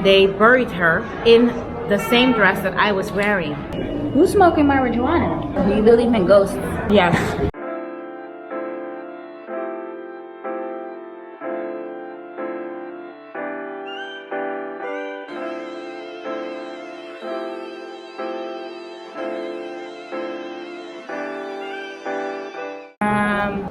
They buried her in the same dress that I was wearing. Who's smoking marijuana? Do you believe in ghosts? Yes.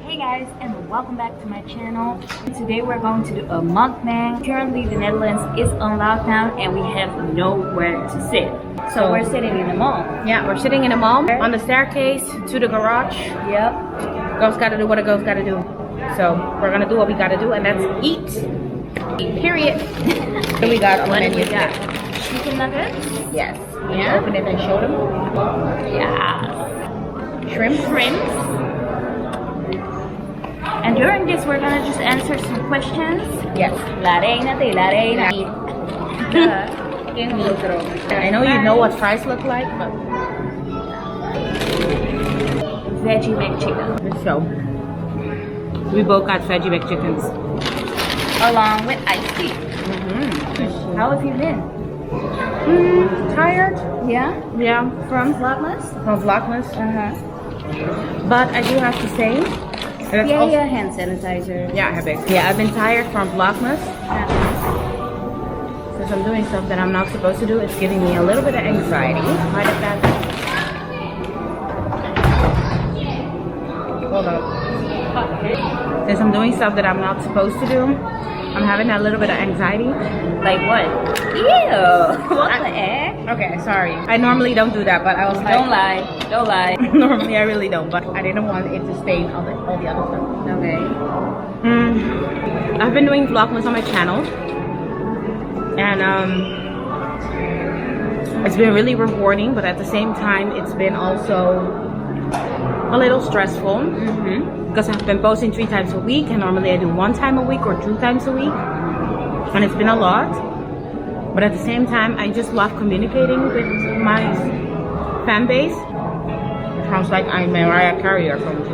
Hey guys, and welcome back to my channel. Today we're going to do a mukbang. Currently the Netherlands is on lockdown and we have nowhere to sit. So we're sitting in the mall. Yeah, we're sitting in a mall on the staircase to the garage. Yep. Girls gotta do what a girl's gotta do. So we're gonna do what we gotta do, and that's eat. Period. So we got on the menu. Chicken nuggets. Yes. Yeah. Open it and show them. Yeah. Shrimp. And during this, we're gonna just answer some questions. Yes. La reina de la reina. I know you know what fries look like, but Veggie McChicken. so we both got veggie McChickens. Along with iced tea. How have you been? Tired? Yeah? Yeah. From Vlogmas? From Vlogmas. But I do have to say, Yeah, hand sanitizer. Yeah, I have it. Yeah, I've been tired from Vlogmas. Since I'm doing stuff that I'm not supposed to do, it's giving me a little bit of anxiety. Heart attack. Hold up. Since I'm doing stuff that I'm not supposed to do, I'm having a little bit of anxiety. Like what? Ew! What the heck? Okay, sorry. I normally don't do that, but I was like... Don't lie. Don't lie. Normally I really don't, but I didn't want it to stain all the other stuff. Okay. I've been doing Vlogmas on my channel. And it's been really rewarding, but at the same time it's been also a little stressful because I've been posting 3 times a week, and normally I do 1 time a week or 2 times a week, and it's been a lot. But at the same time, I just love communicating with my fan base. It sounds like I'm Mariah Carey or something.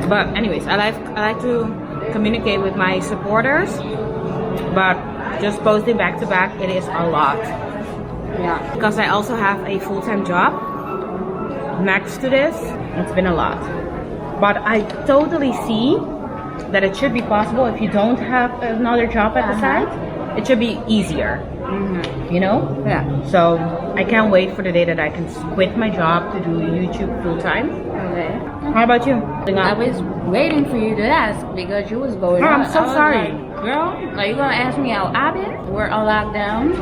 But anyways, I like to communicate with my supporters, but just posting back to back, it is a lot. Yeah. Because I also have a full-time job next to this, it's been a lot. But I totally see that it should be possible if you don't have another job at the side. It should be easier, you know? Yeah. So I can't wait for the day that I can quit my job to do YouTube full-time. Okay. How about you? I was waiting for you to ask because you was going I'm so sorry. Like, girl, are you gonna ask me how I've been? We're on lockdown.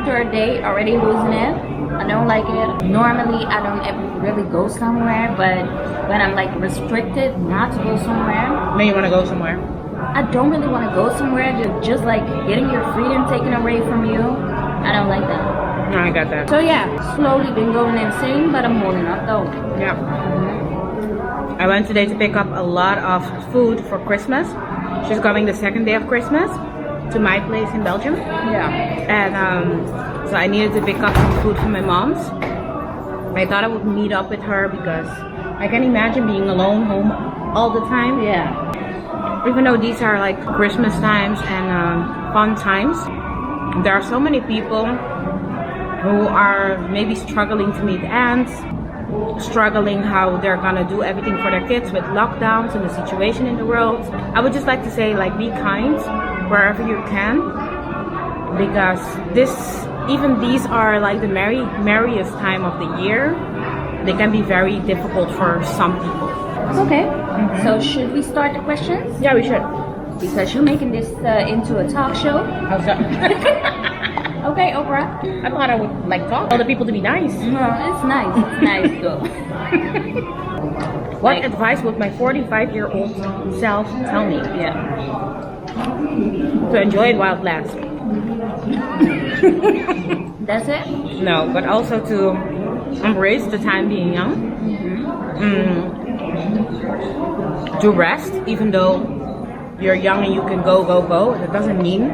3rd day, already losing it. I don't like it. Normally, I don't ever really go somewhere, but when I'm like restricted not to go somewhere. Then you want to go somewhere? I don't really want to go somewhere. Just like getting your freedom taken away from you. I don't like that. No, I got that. So yeah, slowly been going insane, but I'm holding up though. Yeah. I went today to pick up a lot of food for Christmas. She's coming the 2nd day of Christmas to my place in Belgium. Yeah. And so I needed to pick up some food for my mom's. I thought I would meet up with her because I can imagine being alone home all the time. Yeah. Even though these are like Christmas times and fun times, there are so many people who are maybe struggling to meet ends, struggling how they're gonna do everything for their kids with lockdowns and the situation in the world. I would just like to say, like, be kind wherever you can, because even these are like the merriest time of the year. They can be very difficult for some people. Okay. So should we start the questions? Yeah, we should. Because you're making this into a talk show. How's that? Okay, Oprah. I thought I would like talk. Tell the people to be nice. No, it's nice. It's nice though. What advice would my 45-year-old self tell me? Yeah. To enjoy it while it lasts. That's it? No, but also to embrace the time being young. To rest, even though you're young and you can go. That doesn't mean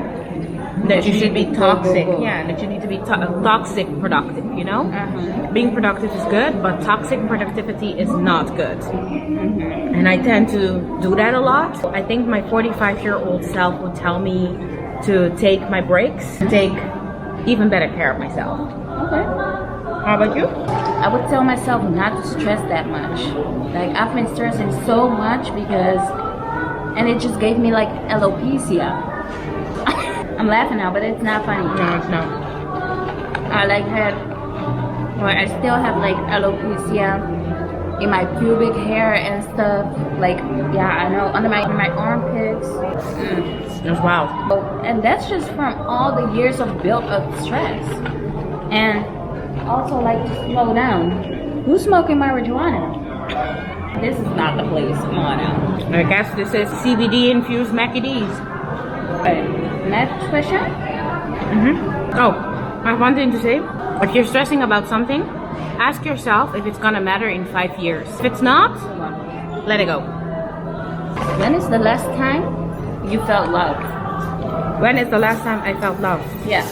that you should be toxic. Yeah, that you need to be toxic productive, you know? Being productive is good, but toxic productivity is not good. And I tend to do that a lot. I think my 45-year-old self would tell me to take my breaks, to take even better care of myself. Okay. How about you? I would tell myself not to stress that much. Like, I've been stressing so much and it just gave me like alopecia. I'm laughing now, but it's not funny. No, it's not. I I still have like alopecia in my pubic hair and stuff. Like, yeah, I know, under my armpits. It's wild. And that's just from all the years of built-up stress. And also, like, to slow down. Who's smoking marijuana? This is not the place. Come on now. I guess this is CBD infused Mackie D's. Okay. Next question? Oh, I have one thing to say. If you're stressing about something, ask yourself if it's gonna matter in 5 years. If it's not, let it go. When is the last time you felt love? When is the last time I felt love? Yes.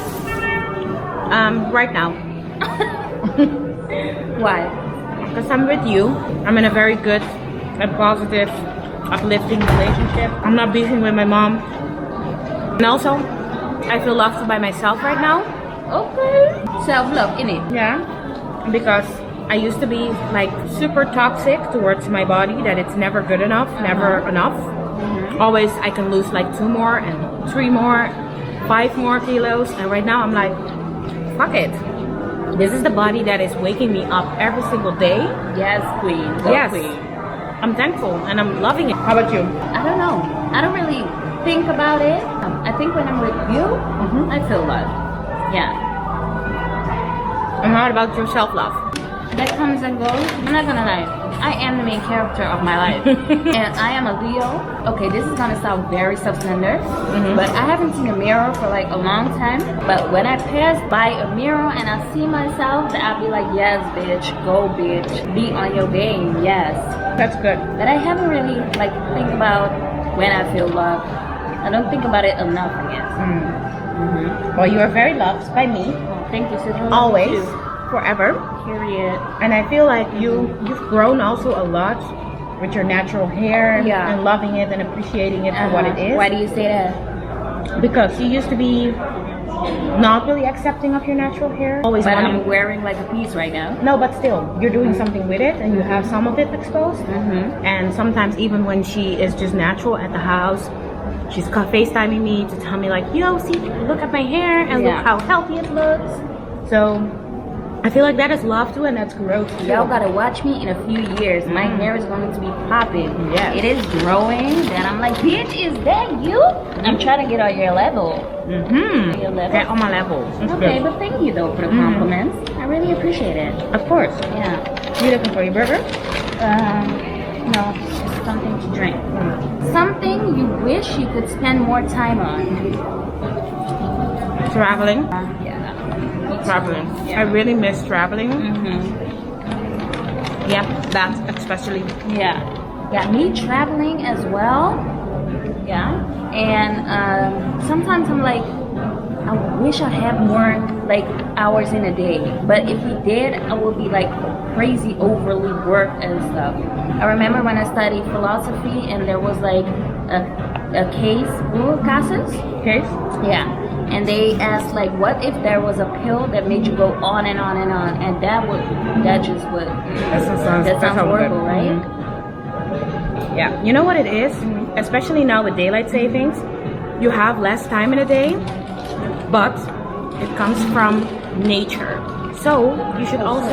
Right now. Why? Because I'm with you. I'm in a very good and positive, uplifting relationship. I'm not beefing with my mom. And also, I feel loved by myself right now. Okay. Self-love, innit? Yeah. Because I used to be like super toxic towards my body, that it's never good enough, never enough. Always I can lose like 2 more and 3 more, 5 more kilos. And right now I'm like, fuck it. This is the body that is waking me up every single day. Yes, queen. Go Yes. queen. I'm thankful and I'm loving it. How about you? I don't know. I don't really think about it. I think when I'm with you, I feel love. Yeah. And how about your self-love? That comes and goes. I'm not gonna lie. I am the main character of my life. And I am a Leo. Okay, this is gonna sound very self-centered, but I haven't seen a mirror for like a long time. But when I pass by a mirror and I see myself, I'll be like, yes, bitch, go, bitch. Be on your game, yes. That's good. But I haven't really like think about when I feel love. I don't think about it enough, I guess. Well, you are very loved by me. Thank you, sister. Always. Forever. Period. And I feel like you've grown also a lot with your natural hair Yeah. and loving it and appreciating it for what it is. Why do you say that? Because you used to be not really accepting of your natural hair. Always But wanting. I'm wearing like a piece right now. No, but still, you're doing something with it and you have some of it exposed. And sometimes even when she is just natural at the house, she's FaceTiming me to tell me like, yo, see, look at my hair and look how healthy it looks. So I feel like that is love too, and that's growth too. Y'all gotta watch me in a few years. My hair is going to be popping. Yes. It is growing. Then I'm like, bitch, is that you? I'm trying to get on your level. Your level. Get on my level. That's Okay, good. but thank you though for the compliments. I really appreciate it. Of course. Yeah. You looking for your burger? No, just something to drink. Something you wish you could spend more time on. Traveling. Yeah. Traveling. I really miss traveling. Yeah, that especially. Yeah. Me traveling as well. Yeah. And sometimes I'm like, I wish I had more like hours in a day. But if we did, I would be like crazy overly worked and stuff. I remember when I studied philosophy and there was like a case, cases? Case? Yeah. And they asked like, what if there was a pill that made you go on and on and on? And that just would. That sounds horrible, good. right? Yeah. You know what it is? Especially now with daylight savings, you have less time in a day, but it comes from nature. So you should also.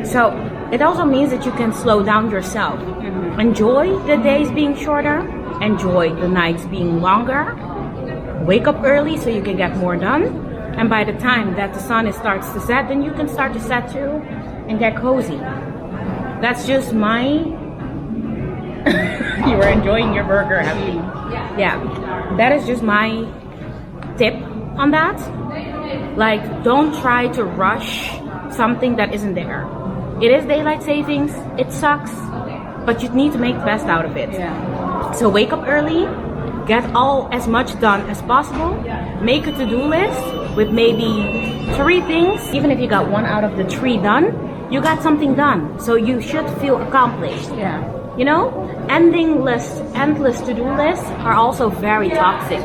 So it also means that you can slow down yourself. Enjoy the days being shorter. Enjoy the nights being longer. Wake up early so you can get more done, and by the time that the sun starts to set, then you can start to set too and get cozy. That's just my you were enjoying your burger, have you? Yeah, that is just my tip on that. Like, don't try to rush something that isn't there. It is daylight savings, it sucks, but you need to make the best out of it. So wake up early, get as much done as possible. Make a to-do list with maybe 3 things. Even if you got 1 out of the 3 done, you got something done. So you should feel accomplished. you know, endless to-do lists are also very toxic.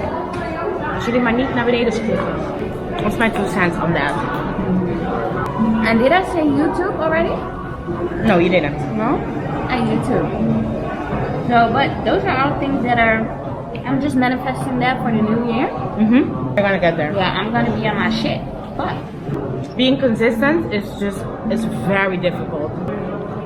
Als jullie maar niet naar beneden spugen. Dat is mijn 2 cents on that. And did I say YouTube already? No, you didn't. No? And YouTube. No, but those are all things that are, I'm just manifesting that for the new year. You're gonna get there. Yeah, I'm gonna be on my shit. But Being consistent is very difficult.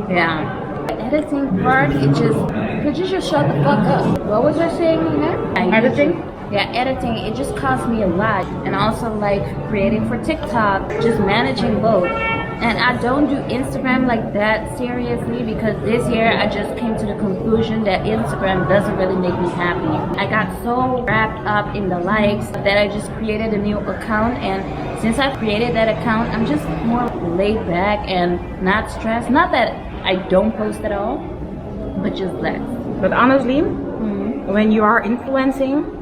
yeah. The editing part, could you just shut the fuck up? What was I saying here? Editing? Yeah, editing, it just costs me a lot. And also like creating for TikTok, just managing both. And I don't do Instagram like that seriously because this year I just came to the conclusion that Instagram doesn't really make me happy. I got so wrapped up in the likes that I just created a new account, and since I created that account, I'm just more laid back and not stressed. Not that I don't post at all, but just less. But honestly, when you are influencing,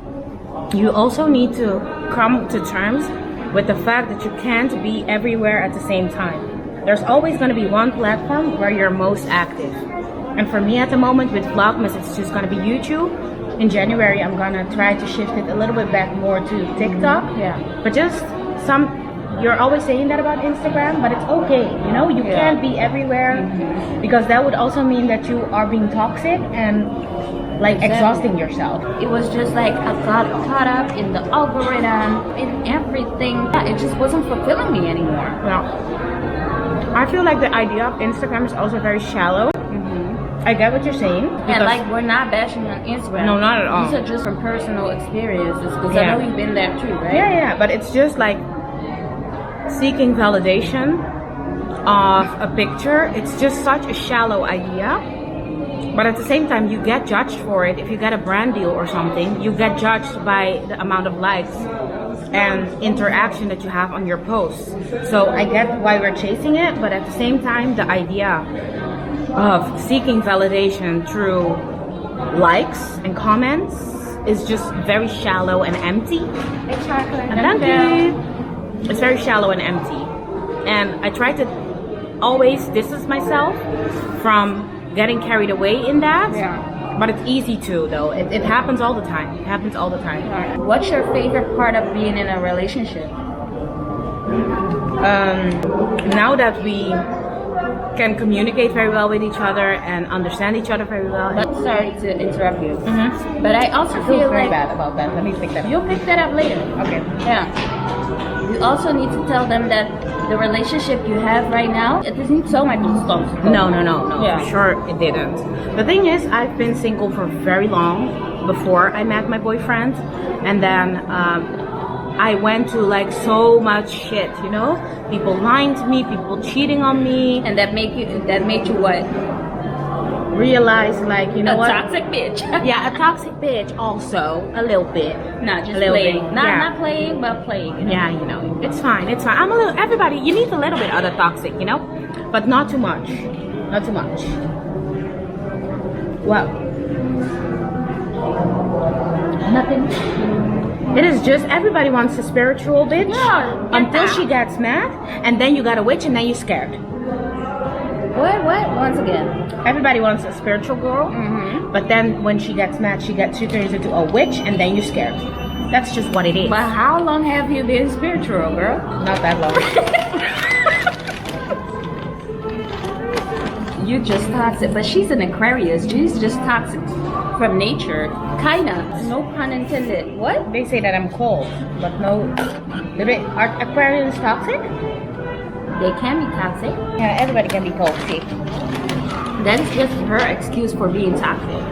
you also need to come to terms with the fact that you can't be everywhere at the same time. There's always going to be one platform where you're most active. And for me at the moment with Vlogmas, it's just going to be YouTube. In January, I'm going to try to shift it a little bit back more to TikTok. Yeah. But just you're always saying that about Instagram, but it's okay. You know, you can't be everywhere because that would also mean that you are being toxic and like exhausting yourself. It was just like I got caught up in the algorithm, in everything. It just wasn't fulfilling me anymore. Well, I feel like the idea of Instagram is also very shallow. I get what you're saying. And like we're not bashing on Instagram. No, not at all. These are just from personal experiences because Yeah. I know you've been there too, right? Yeah, but it's just like seeking validation of a picture. It's just such a shallow idea. But at the same time, you get judged for it. If you get a brand deal or something, you get judged by the amount of likes and interaction that you have on your posts. So I get why we're chasing it, but at the same time, the idea of seeking validation through likes and comments is just very shallow and empty. Thank you. It's very shallow and empty. And I try to always distance myself from getting carried away in that. Yeah. But it's easy to, though. It happens all the time. It happens all the time. What's your favorite part of being in a relationship? Now that we can communicate very well with each other and understand each other very well. But sorry to interrupt you. But I also feel very like bad about that. Let me pick that up. you'll pick that up later. Okay. Yeah. You also need to tell them that the relationship you have right now, it doesn't so much stuff. No. Yeah. For sure it didn't. The thing is, I've been single for very long before I met my boyfriend. And then I went to like so much shit, you know? People lying to me, people cheating on me. And that made you what? Realize like, you know A what? toxic bitch. Yeah, a toxic bitch also. A little bit. Not just A little playing. bit, Not yeah. not playing, but playing. You know? Yeah, you know, it's fine. I'm a little, everybody, you need a little bit of the toxic, you know? But not too much. Not too much. Well, Nothing. it is just everybody wants a spiritual bitch Yeah, until yeah. she gets mad, and then you got a witch, and then you're scared. What? Once again. Everybody wants a spiritual girl, but then when she gets mad, she turns into a witch, and then you're scared. That's just what it is. But how long have you been spiritual, girl? Not that long. You just toxic. But she's an Aquarius. She's just toxic from nature. Kinda. No pun intended. What? They say that I'm cold, but no. Are Aquarians toxic? They can be toxic. Yeah, everybody can be toxic. That is just her excuse for being toxic.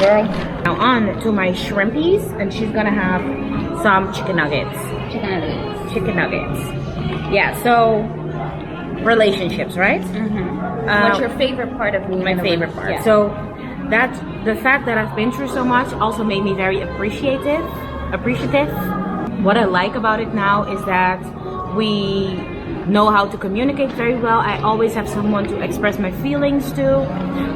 Girl. Now on to my shrimpies, and she's gonna have some chicken nuggets. Chicken nuggets. Chicken nuggets. Yeah, so relationships, right? What's your favorite part of being My in a favorite part. Yeah. So that's the fact that I've been through so much also made me very appreciative. What I like about it now is that we know how to communicate very well. I always have someone to express my feelings to.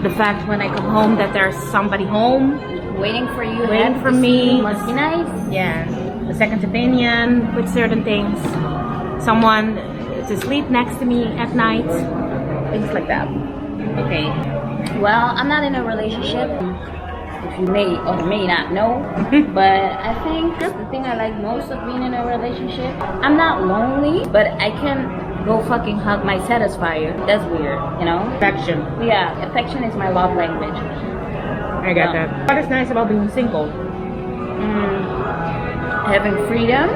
The fact when I come home that there's somebody home waiting for you. waiting for to see me. you must be nice. Yeah, a second opinion with certain things. Someone to sleep next to me at night. Things like that. Okay. Well, I'm not in a relationship. If you may or may not know, but I think the thing I like most of being in a relationship, I'm not lonely, but I can go fucking hug my satisfier. That's weird, you know? Affection. Yeah, affection is my love language. I get that. What is nice about being single? Having freedom,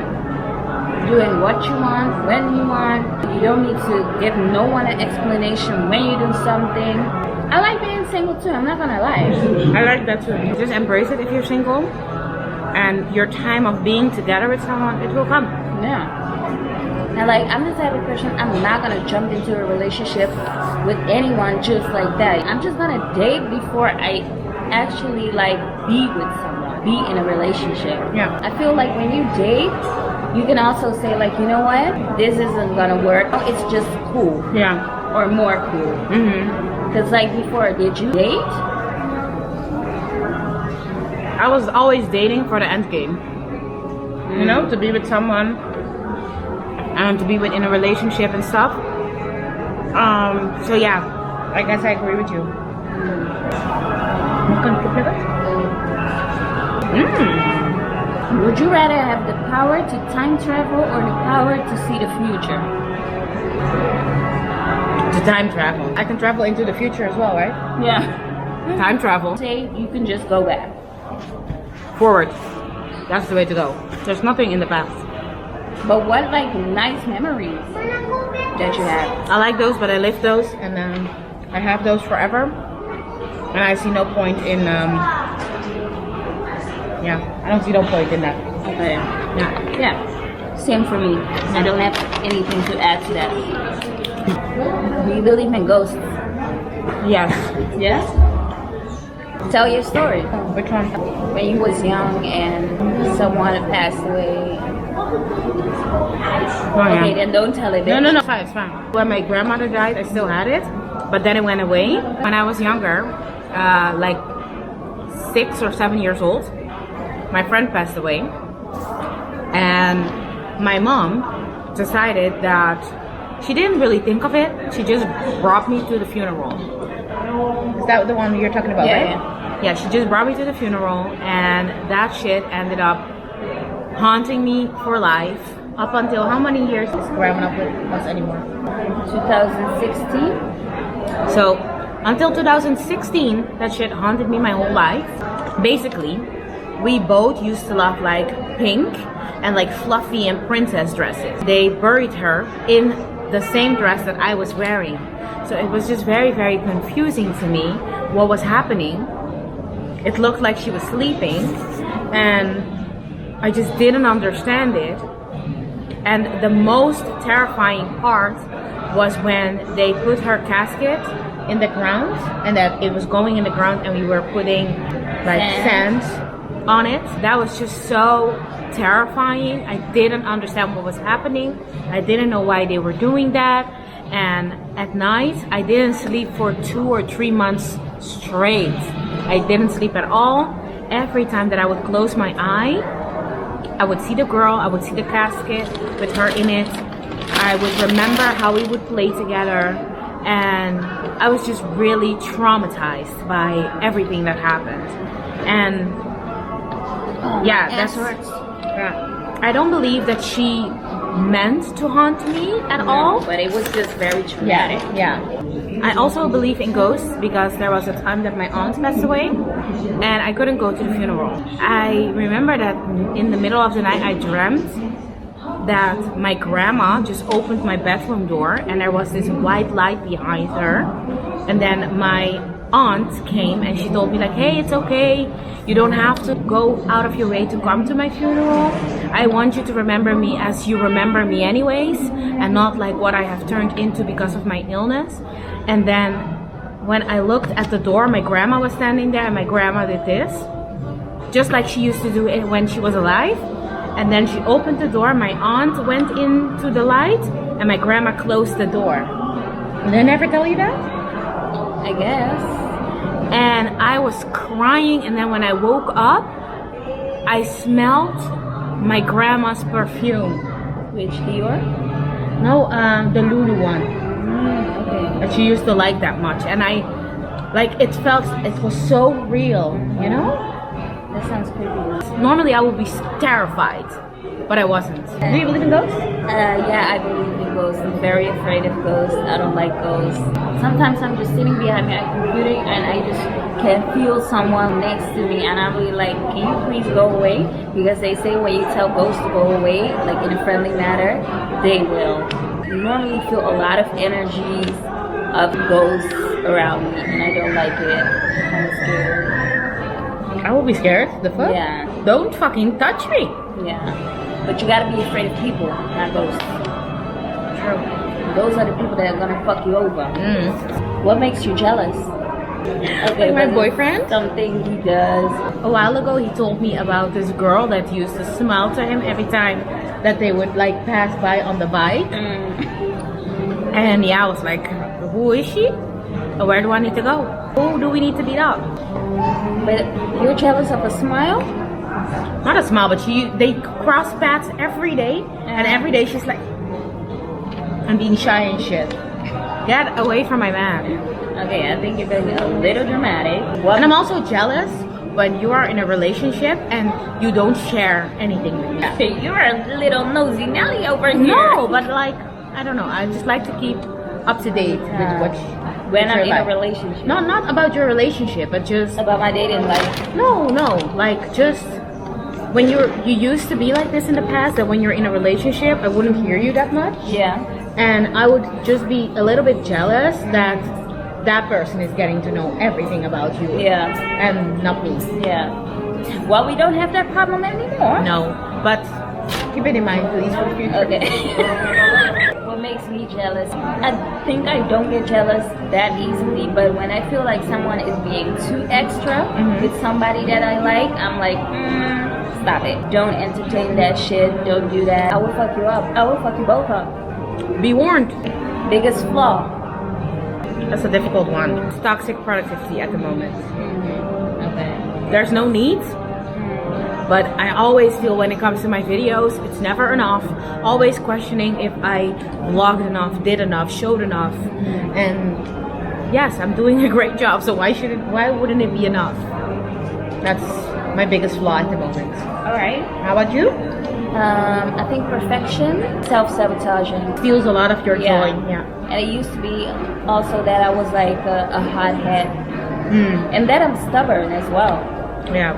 doing what you want, when you want. You don't need to give no one an explanation when you do something. I like being single too, I'm not gonna lie. I like that too. Just embrace it if you're single. And your time of being together with someone, it will come. Yeah. And like, I'm the type of person, I'm not gonna jump into a relationship with anyone just like that. I'm just gonna date before I actually like be with someone, be in a relationship. Yeah. I feel like when you date, you can also say like, you know what, this isn't gonna work. It's just cool. Yeah. Or more cool. Because like before, did you date? I was always dating for the end game. You know, to be with someone and to be in a relationship and stuff. So yeah, I guess I agree with you. Would you rather have the power to time travel or the power to see the future? To time travel. I can travel into the future as well, right? Yeah. Time travel. Say you can just go back. Forward. That's the way to go. There's nothing in the past. But what like nice memories that you have? I like those, but I live those, and I have those forever. And I see no point in yeah, I don't see no point in that. Okay. Yeah. Yeah. Same for me. I don't have anything to add to that. Do you believe in ghosts? Yes. Yes? Tell your story. Which one? When you was young and someone had passed away. Oh, yeah. Okay, then don't tell it. No, it's fine, it's fine. When my grandmother died, I still had it, but then it went away. When I was younger, like 6 or 7 years old, my friend passed away, and my mom decided that she didn't really think of it. She just brought me to the funeral. Is that the one you're talking about, right? Yeah, she just brought me to the funeral, and that shit ended up haunting me for life. Up until how many years is grandma not with us anymore? 2016. So until 2016, that shit haunted me my whole life. Basically, we both used to love like pink and like fluffy and princess dresses. They buried her in the same dress that I was wearing. So it was just very, very confusing to me what was happening. It looked like she was sleeping, and I just didn't understand it. And the most terrifying part was when they put her casket in the ground, and that it was going in the ground, and we were putting like sand on it. That was just so terrifying. I didn't understand what was happening. I didn't know why they were doing that. And at night, I didn't sleep for 2 or 3 months straight. I didn't sleep at all. Every time that I would close my eye, I would see the girl, I would see the casket with her in it. I would remember how we would play together, and I was just really traumatized by everything that happened. And yeah, that's I don't believe that she meant to haunt me at all, but it was just very traumatic. Yeah. I also believe in ghosts because there was a time that my aunt passed away and I couldn't go to the funeral. I remember that in the middle of the night I dreamt that my grandma just opened my bedroom door and there was this white light behind her, and then my aunt came and she told me like, hey, it's okay, you don't have to go out of your way to come to my funeral. I want you to remember me as you remember me anyways, and not like what I have turned into because of my illness. And then when I looked at the door, my grandma was standing there, and my grandma did this just like she used to do it when she was alive. And then she opened the door, my aunt went into the light, and my grandma closed the door. Did I never tell you that? I guess. And I was crying, and then when I woke up, I smelled my grandma's perfume. Which Dior? No, the Lulu one. Okay. That she used to like that much. And Like it was so real, you know? That sounds creepy. Normally I would be terrified, but I wasn't. Do you believe in ghosts? Yeah, I believe in ghosts. I'm very afraid of ghosts. I don't like ghosts. Sometimes I'm just sitting behind my computer and I just can feel someone next to me and I'm really like, can you please go away? Because they say when you tell ghosts to go away, like in a friendly manner, they will. You normally feel a lot of energies of ghosts around me and I don't like it. I'm scared. I will be scared. The fuck? Yeah. Don't fucking touch me. Yeah. But you gotta be afraid of people, not ghosts. True. Those are the people that are gonna fuck you over. What makes you jealous? Okay, My boyfriend? Something he does. A while ago he told me about this girl that used to smile to him every time that they would like pass by on the bike. And yeah, I was like, who is she? Where do I need to go? Who do we need to beat up? But you're jealous of a smile? Not a smile, but they cross paths every day, and every day she's like, I'm being shy and shit. Get away from my man. Okay, I think you're being a little dramatic. And I'm also jealous when you are in a relationship and you don't share anything with me. You're a little nosy Nelly over here. No, but like, I don't know. I just like to keep up to date with what. When I'm in a relationship. No, not about your relationship, but just about my dating life. No, like just when you used to be like this in the past. That when you're in a relationship, I wouldn't hear you that much. Yeah. And I would just be a little bit jealous that that person is getting to know everything about you. Yeah. And not me. Yeah. Well, we don't have that problem anymore. No, but keep it in mind, please, for the future. Okay. What makes me jealous? I think I don't get jealous that easily, but when I feel like someone is being too extra with somebody that I like, I'm like, stop it. Don't entertain that shit. Don't do that. I will fuck you up. I will fuck you both up. Be warned. Biggest flaw. That's a difficult one. It's toxic productivity at the moment. Okay. There's no need. But I always feel when it comes to my videos, it's never enough. Always questioning if I vlogged enough, did enough, showed enough. And yes, I'm doing a great job. So why wouldn't it be enough? That's my biggest flaw at the moment. All right. How about you? I think perfection, self-sabotaging. Steals a lot of your joy. Yeah. And it used to be also that I was like a hothead. And that I'm stubborn as well. Yeah.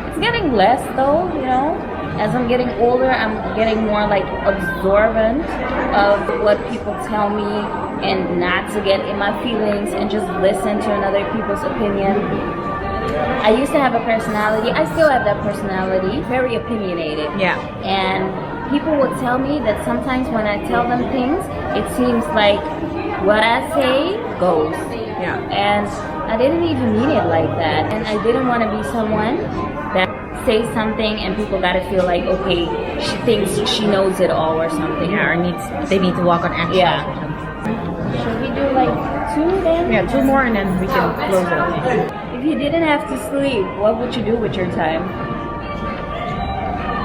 It's getting less though, you know. As I'm getting older, I'm getting more like absorbent of what people tell me and not to get in my feelings and just listen to another people's opinion. I used to have a personality. I still have that personality. Very opinionated. Yeah. And people would tell me that sometimes when I tell them things, it seems like what I say goes. Yeah. And I didn't even mean it like that. And I didn't want to be someone that says something and people gotta feel like, okay, she thinks she knows it all or something. Yeah, or they need to walk on eggshells. Yeah. Should we do like 2 then? Yeah, 2 more and then we can close it off. If you didn't have to sleep, what would you do with your time?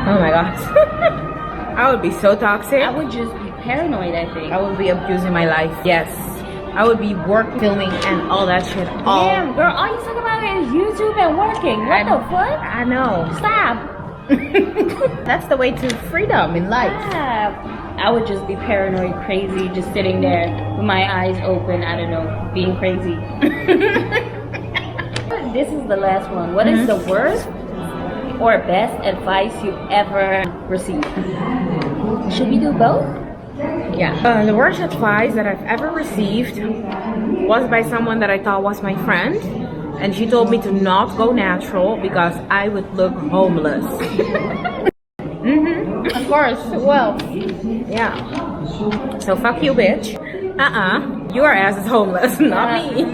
Oh my god. I would be so toxic. I would just be paranoid, I think. I would be abusing my life. Yes. I would be filming and all that shit. Damn, girl, all you talk about is YouTube and working. What the fuck? I know. Stop. That's the way to freedom in life. Stop. I would just be paranoid, crazy, just sitting there with my eyes open, I don't know, being crazy. This is the last one. What is the worst or best advice you've ever received? Should we do both? Yeah. The worst advice that I've ever received was by someone that I thought was my friend. And she told me to not go natural because I would look homeless. Of course. Well, yeah. So fuck you, bitch. Your ass is homeless, not me.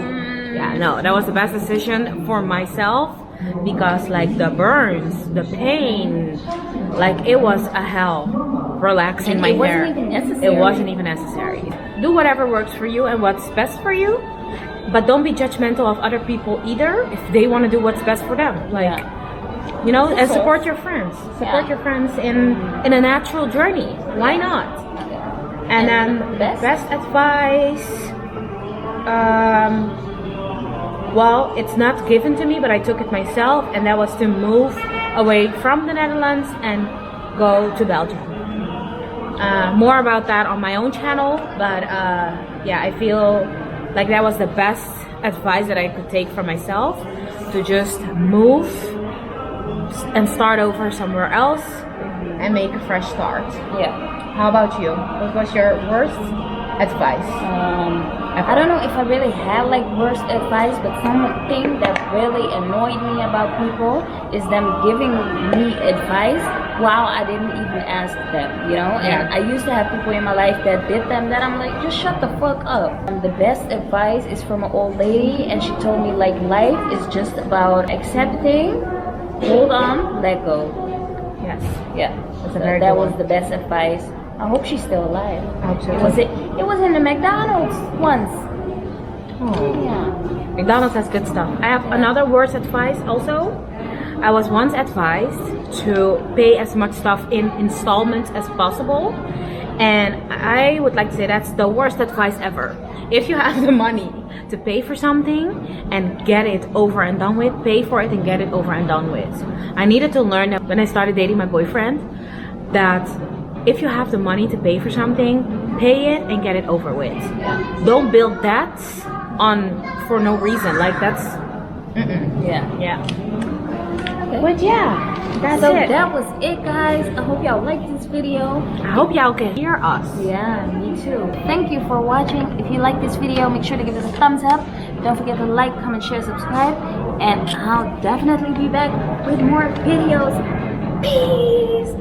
Yeah, no, that was the best decision for myself because like the burns, the pain, like it was a hell relaxing my hair. It wasn't even necessary. It wasn't even necessary. Do whatever works for you and what's best for you, but don't be judgmental of other people either if they want to do what's best for them. Like, you know, and support your friends. Support your friends in a natural journey. Why not? And then best advice. Well, it's not given to me, but I took it myself, and that was to move away from the Netherlands and go to Belgium. More about that on my own channel, but yeah, I feel like that was the best advice that I could take for myself, to just move and start over somewhere else and make a fresh start. Yeah. How about you? What was your worst advice? I don't know if I really had like worst advice, but something that really annoyed me about people is them giving me advice while I didn't even ask them, you know? And I used to have people in my life that did them that I'm like, just shut the fuck up. The best advice is from an old lady, and she told me like life is just about accepting, hold on, let go. Yes. Yeah. That's a So very that good was one. the best advice. I hope she's still alive. I hope so. It was in the Macdonalds once. Oh. Yeah. McDonald's has good stuff. I have another worst advice also. I was once advised to pay as much stuff in installments as possible, and I would like to say that's the worst advice ever. If you have the money to pay for something and get it over and done with, pay for it and get it over and done with. I needed to learn that when I started dating my boyfriend, that if you have the money to pay for something, pay it and get it over with. Don't build that on for no reason. Like that's Yeah. Okay. But yeah, that's So it. that was it, guys. I hope y'all liked this video. I hope y'all can hear us. Yeah, me too. Thank you for watching. If you like this video, make sure to give us a thumbs up. Don't forget to like, comment, share, subscribe. And I'll definitely be back with more videos. Peace.